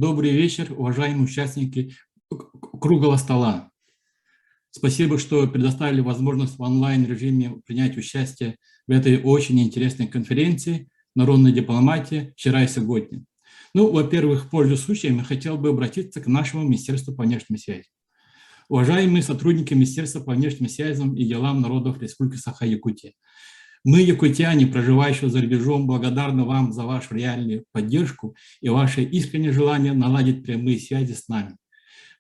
Добрый вечер, уважаемые участники круглого стола. Спасибо, что предоставили возможность в онлайн-режиме принять участие в этой очень интересной конференции «Народная дипломатия. Вчера и сегодня». Во-первых, пользуясь случаем, я хотел бы обратиться к нашему Министерству по внешним связям. Уважаемые сотрудники Министерства по внешним связям и делам народов Республики Саха-Якутия, мы, якутяне, проживающие за рубежом, благодарны вам за вашу реальную поддержку и ваше искреннее желание наладить прямые связи с нами.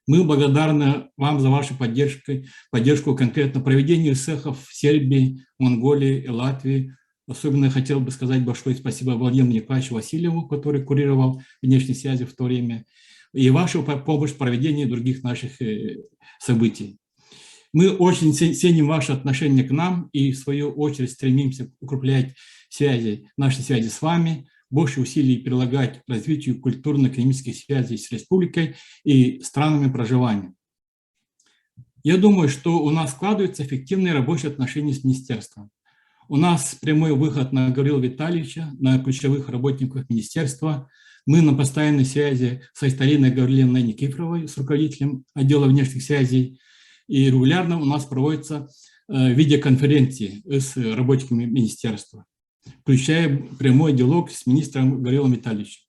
Мы благодарны вам за вашу поддержку конкретно проведению цехов в Сербии, Монголии и Латвии. Особенно я хотел бы сказать большое спасибо Владимиру Николаевичу Васильеву, который курировал внешние связи в то время, и вашу помощь в проведении других наших событий. Мы очень ценим ваше отношение к нам и, в свою очередь, стремимся укреплять наши связи с вами, больше усилий прилагать к развитию культурно-экономических связей с республикой и странами проживания. Я думаю, что у нас складываются эффективные рабочие отношения с министерством. У нас прямой выход на Гаврила Витальевича, на ключевых работников министерства. Мы на постоянной связи с Айстариной Гавриловной Никифоровой, с руководителем отдела внешних связей. И регулярно у нас проводятся видеоконференции с работниками министерства, включая прямой диалог с министром Гаврилом Витальевичем.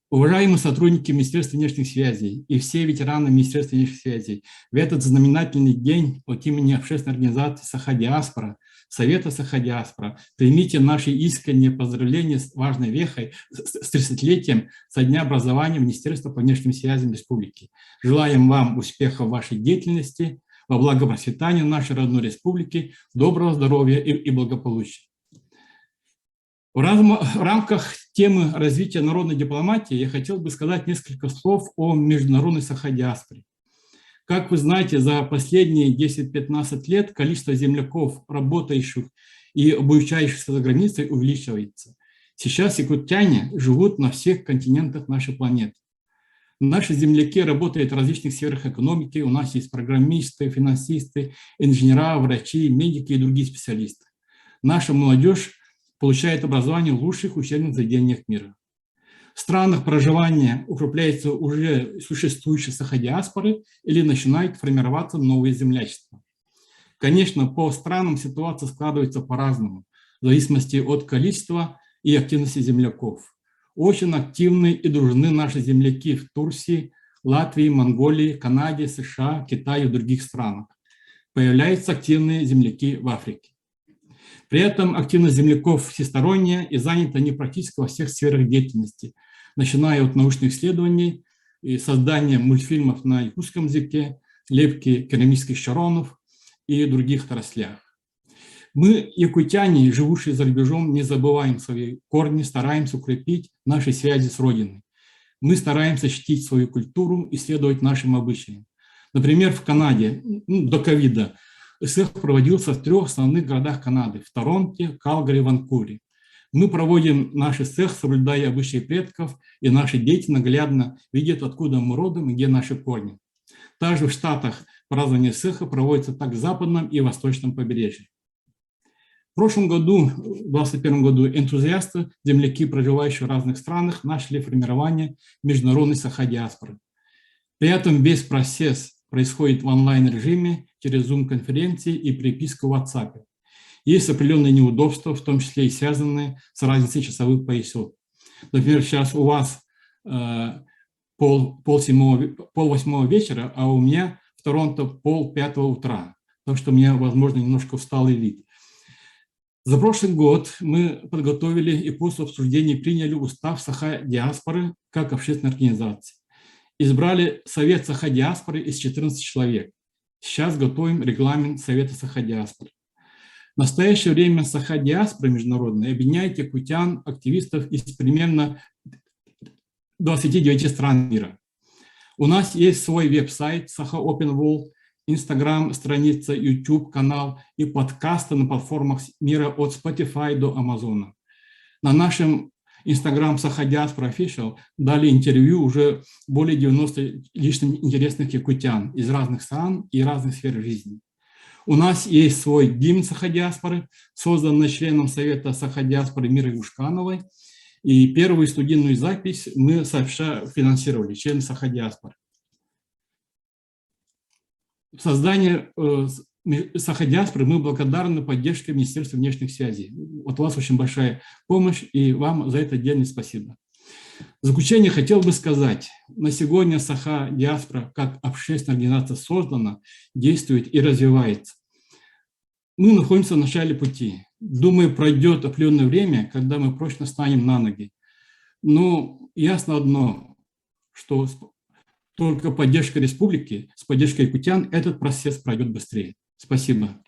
Уважаемые сотрудники Министерства внешних связей и все ветераны Министерства внешних связей, в этот знаменательный день от имени общественной организации «Саха-Диаспора», Совета «Саха-Диаспора», примите наши искренние поздравления с важной вехой, с 30-летием со дня образования Министерства по внешним связям Республики. Желаем вам успеха в вашей деятельности, во благо процветания нашей родной республики, доброго здоровья и благополучия. В рамках темы развития народной дипломатии я хотел бы сказать несколько слов о международной Саха-диаспоре. Как вы знаете, за последние 10-15 лет количество земляков, работающих и обучающихся за границей, увеличивается. Сейчас якутяне живут на всех континентах нашей планеты. Наши земляки работают в различных сферах экономики. У нас есть программисты, финансисты, инженера, врачи, медики и другие специалисты. Наша молодежь получает образование в лучших учебных заведениях мира. В странах проживания укрепляются уже существующие саха-диаспоры или начинают формироваться новые землячества. Конечно, по странам ситуация складывается по-разному, в зависимости от количества и активности земляков. Очень активны и дружны наши земляки в Турции, Латвии, Монголии, Канаде, США, Китае и других странах. Появляются активные земляки в Африке. При этом активность земляков всесторонняя и заняты они практически во всех сферах деятельности, начиная от научных исследований и создания мультфильмов на якутском языке, лепки керамических шаронов и других отраслях. Мы, якутяне, живущие за рубежом, не забываем свои корни, стараемся укрепить наши связи с Родиной. Мы стараемся чтить свою культуру и следовать нашим обычаям. Например, в Канаде до ковида цех проводился в 3 основных городах Канады – в Торонто, Калгари, Ванкувере. Мы проводим наш цех, соблюдая обычаи предков, и наши дети наглядно видят, откуда мы родом и где наши корни. Также в Штатах празднование цеха проводится так в западном и восточном побережье. В прошлом году, в 2021 году, энтузиасты, земляки, проживающие в разных странах, начали формирование международной Саха-диаспоры. При этом весь процесс происходит в онлайн-режиме, через Zoom-конференции и переписку в WhatsApp. Есть определенные неудобства, в том числе и связанные с разницей часовых поясов. Например, сейчас у вас пол-8 вечера, а у меня в Торонто 4:30 утра. Так что у меня, возможно, немножко усталый вид. За прошлый год мы подготовили и после обсуждения приняли устав Саха-диаспоры как общественной организации. Избрали Совет Саха-диаспоры из 14 человек. Сейчас готовим регламент Совета Саха-диаспоры. В настоящее время Саха-диаспора международная объединяет якутян, активистов из примерно 29 стран мира. У нас есть свой веб-сайт Саха Open World, Инстаграм-страница, YouTube-канал и подкасты на платформах мира от Spotify до Амазона. На нашем Инстаграм Саха-диаспора Official дали интервью уже более 90 личных интересных якутян из разных стран и разных сфер жизни. У нас есть свой гимн Саха-диаспоры, созданный членом Совета Саха-диаспоры Мирой Ушкановой. И первую студийную запись мы сообща финансировали, члены Саха-диаспоры. В создании Саха-диаспоры мы благодарны поддержке Министерства внешних связей. Вот у вас очень большая помощь, и вам за это отдельное спасибо. В заключение хотел бы сказать, на сегодня Саха-диаспора как общественная организация создана, действует и развивается. Мы находимся в начале пути. Думаю, пройдет определенное время, когда мы прочно станем на ноги. Но ясно одно, что только поддержка республики, с поддержкой якутян этот процесс пройдет быстрее. Спасибо.